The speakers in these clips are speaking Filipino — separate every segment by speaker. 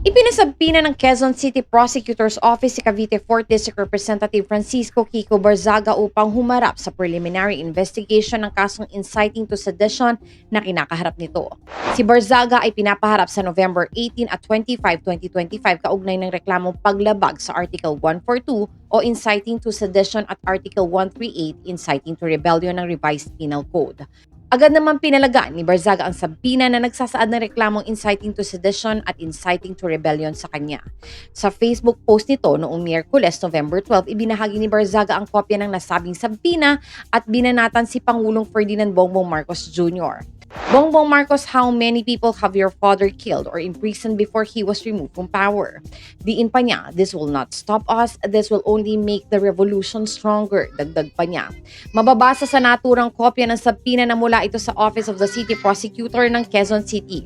Speaker 1: Ipinasabina ng Quezon City Prosecutor's Office si Cavite 4th District Representative Francisco Kiko Barzaga upang humarap sa preliminary investigation ng kasong inciting to sedition na kinakaharap nito. Si Barzaga ay pinapaharap sa November 18 at 25, 2025 kaugnay ng reklamong paglabag sa Article 142 o inciting to sedition at Article 138 inciting to rebellion ng Revised Penal Code. Agad naman pinalagaan ni Barzaga ang sabina na nagsasaad ng reklamong inciting to sedition at inciting to rebellion sa kanya. Sa Facebook post nito noong Miyerkules, November 12, ibinahagi ni Barzaga ang kopya ng nasabing sabina at binanatan si Pangulong Ferdinand Bongbong Marcos Jr. Bongbong Marcos, how many people have your father killed or imprisoned before he was removed from power? Diin pa niya, this will not stop us, this will only make the revolution stronger. Dagdag pa niya. Mababasa sa naturang kopya ng sabina na mula ito sa Office of the City Prosecutor ng Quezon City.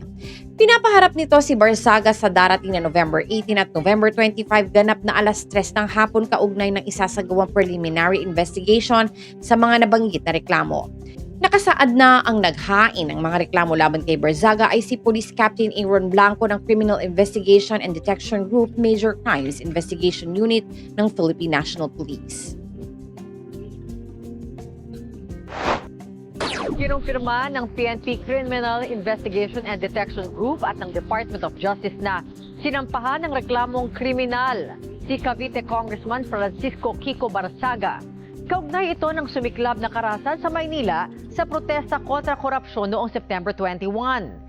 Speaker 1: Pinapaharap nito si Barzaga sa darating na November 18 at November 25 ganap na alas 3 ng hapon kaugnay ng isasagawang preliminary investigation sa mga nabanggit na reklamo. Nakasaad na ang naghain ng mga reklamo laban kay Barzaga ay si Police Captain Aaron Blanco ng Criminal Investigation and Detection Group Major Crimes Investigation Unit ng Philippine National Police.
Speaker 2: Kinumpirma ng PNP Criminal Investigation and Detection Group at ng Department of Justice na sinampahan ng reklamong kriminal si Cavite Congressman Francisco Kiko Barzaga. Kaugnay ito ng sumiklab na karahasan sa Maynila sa protesta kontra korupsyon noong September 21.